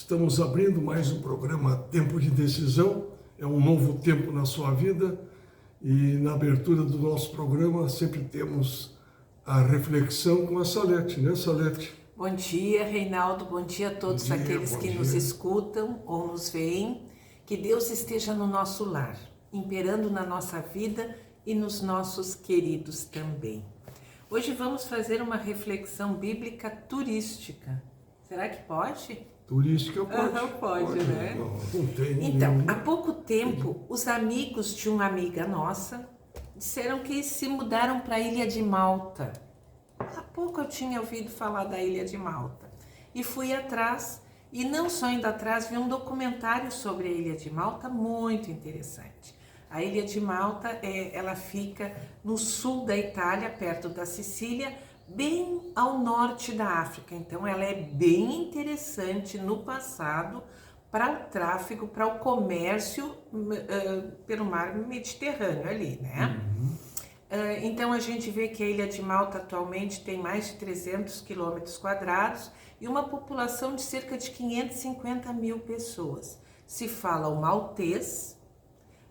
Estamos abrindo mais um programa Tempo de Decisão. É um novo tempo na sua vida e na abertura do nosso programa sempre temos a reflexão com a Salete, né, Salete? Bom dia, Reinaldo. Bom dia a todos aqueles que nos escutam ou nos veem. Que Deus esteja no nosso lar, imperando na nossa vida e nos nossos queridos também. Hoje vamos fazer uma reflexão bíblica turística. Será que pode? Turística pode. Pode, né? Não tem então, nenhum. há pouco tempo, os amigos de uma amiga nossa disseram que se mudaram para a Ilha de Malta. Há pouco eu tinha ouvido falar da Ilha de Malta e fui atrás, e não só indo atrás, vi um documentário sobre a Ilha de Malta muito interessante. A Ilha de Malta, ela fica no sul da Itália, perto da Sicília, bem ao norte da África. Então ela é bem interessante no passado para o tráfego, para o comércio pelo mar Mediterrâneo ali, né? Então a gente vê que a Ilha de Malta atualmente tem mais de 300 quilômetros quadrados e uma população de cerca de 550 mil pessoas. Se fala o maltês,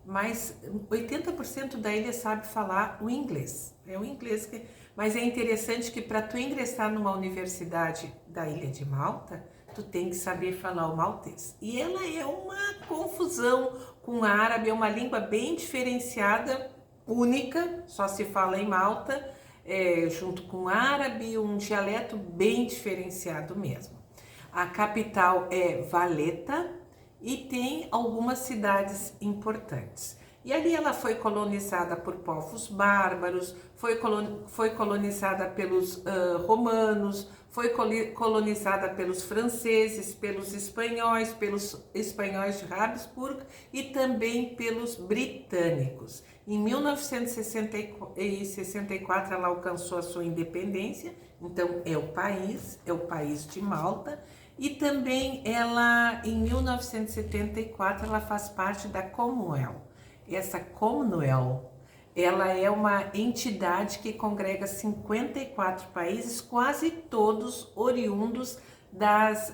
mas 80% da ilha sabe falar o inglês. É o inglês que... Mas é interessante que para tu ingressar numa universidade da Ilha de Malta, tu tem que saber falar o maltês. E ela é uma confusão com o árabe, é uma língua bem diferenciada, única, só se fala em Malta, junto com o árabe, um dialeto bem diferenciado mesmo. A capital é Valetta e tem algumas cidades importantes. E ali ela foi colonizada por povos bárbaros, foi colonizada pelos romanos, foi colonizada pelos franceses, pelos espanhóis de Habsburgo e também pelos britânicos. Em 1964 ela alcançou a sua independência, então é o país de Malta. E também ela, em 1974, ela faz parte da Commonwealth. Essa Commonwealth, ela é uma entidade que congrega 54 países, quase todos oriundos das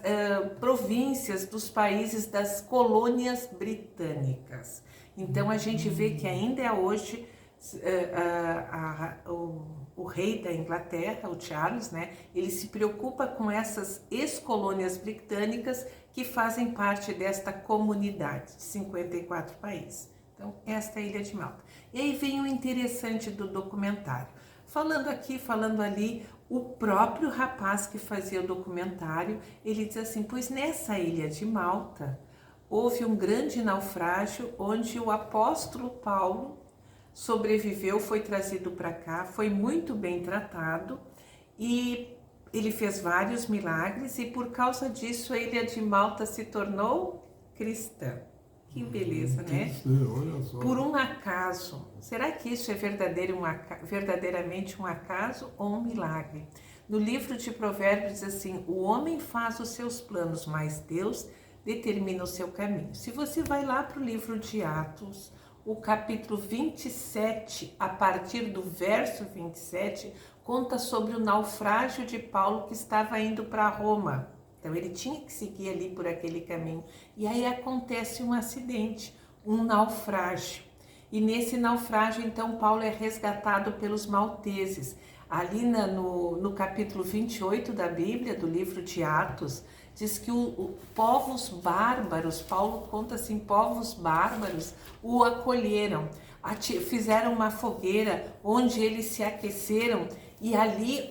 províncias, dos países das colônias britânicas. Então a gente vê que ainda hoje o rei da Inglaterra, o Charles, né, ele se preocupa com essas ex-colônias britânicas que fazem parte desta comunidade de 54 países. Então, esta é a Ilha de Malta. E aí vem o interessante do documentário. Falando aqui, falando ali, o próprio rapaz que fazia o documentário, ele diz assim, pois nessa Ilha de Malta houve um grande naufrágio onde o apóstolo Paulo sobreviveu, foi trazido para cá, foi muito bem tratado e ele fez vários milagres e por causa disso a Ilha de Malta se tornou cristã. Que beleza, né? Olha só. Por um acaso. Será que isso é verdadeiramente um acaso ou um milagre? No livro de Provérbios diz assim, o homem faz os seus planos, mas Deus determina o seu caminho. Se você vai lá para o livro de Atos, o capítulo 27, a partir do verso 27, conta sobre o naufrágio de Paulo que estava indo para Roma. Então ele tinha que seguir ali por aquele caminho. E aí acontece um acidente, um naufrágio. E nesse naufrágio, então, Paulo é resgatado pelos malteses. Ali no capítulo 28 da Bíblia, do livro de Atos, diz que povos bárbaros, Paulo conta assim, povos bárbaros o acolheram, fizeram uma fogueira onde eles se aqueceram e ali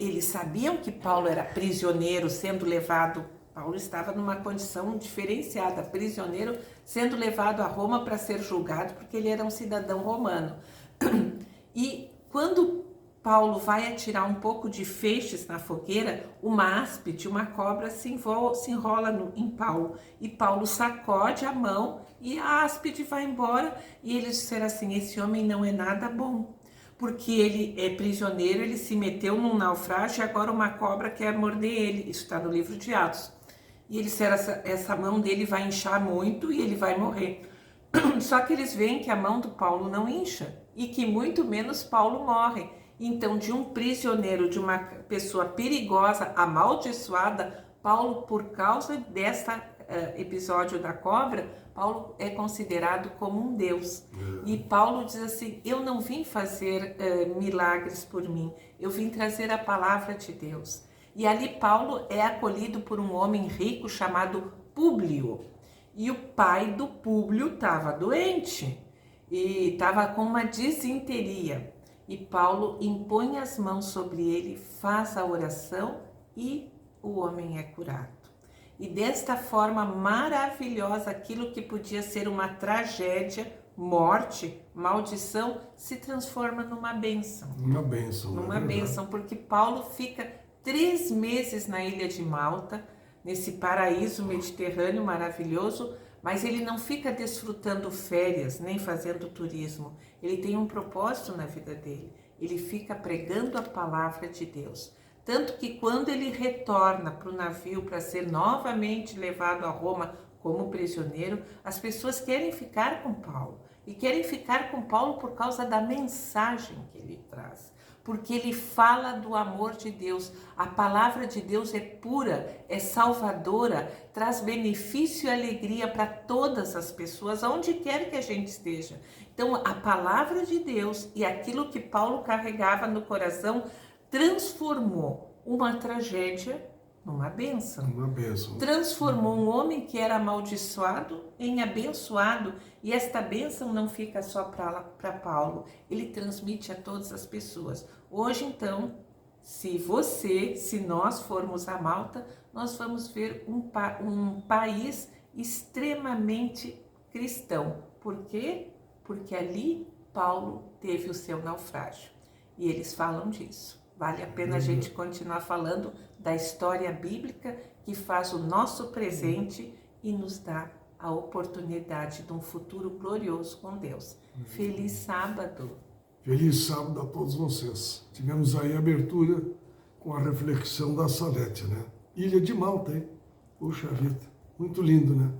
eles sabiam que Paulo era prisioneiro, sendo levado, Paulo estava numa condição diferenciada, prisioneiro, sendo levado a Roma para ser julgado, porque ele era um cidadão romano. E quando Paulo vai atirar um pouco de feixes na fogueira, uma áspide, uma cobra se enrola em Paulo. E Paulo sacode a mão e a áspide vai embora. E eles disseram assim, esse homem não é nada bom. Porque ele é prisioneiro, ele se meteu num naufrágio e agora uma cobra quer morder ele. Isso está no livro de Atos. E eles disseram, essa mão dele vai inchar muito e ele vai morrer. Só que eles veem que a mão do Paulo não incha e que muito menos Paulo morre. Então, de um prisioneiro, de uma pessoa perigosa, amaldiçoada, Paulo, por causa desse episódio da cobra, Paulo é considerado como um Deus. E Paulo diz assim, eu não vim fazer milagres por mim, eu vim trazer a palavra de Deus. E ali Paulo é acolhido por um homem rico chamado Públio. E o pai do Públio estava doente e estava com uma disenteria. E Paulo impõe as mãos sobre ele, faz a oração e o homem é curado. E desta forma maravilhosa, aquilo que podia ser uma tragédia, morte, maldição, se transforma numa bênção. Uma bênção. Numa bênção, porque Paulo fica 3 meses na ilha de Malta, nesse paraíso mediterrâneo maravilhoso, mas ele não fica desfrutando férias, nem fazendo turismo. Ele tem um propósito na vida dele. Ele fica pregando a palavra de Deus. Tanto que quando ele retorna para o navio para ser novamente levado a Roma como prisioneiro, as pessoas querem ficar com Paulo. E querem ficar com Paulo por causa da mensagem que ele traz. Porque ele fala do amor de Deus. A palavra de Deus é pura, é salvadora, traz benefício e alegria para todas as pessoas, aonde quer que a gente esteja. Então, a palavra de Deus e aquilo que Paulo carregava no coração transformou uma tragédia numa bênção. Uma bênção. Transformou um homem que era amaldiçoado em abençoado. E esta bênção não fica só para Paulo. Ele transmite a todas as pessoas. Hoje, então, se nós formos a Malta, nós vamos ver um país extremamente cristão. Por quê? Porque ali Paulo teve o seu naufrágio. E eles falam disso. Vale a pena a gente continuar falando da história bíblica que faz o nosso presente e nos dá a oportunidade de um futuro glorioso com Deus. Feliz sábado! Feliz sábado a todos vocês. Tivemos aí a abertura com a reflexão da Salete, né? Ilha de Malta, hein? Puxa vida, muito lindo, né?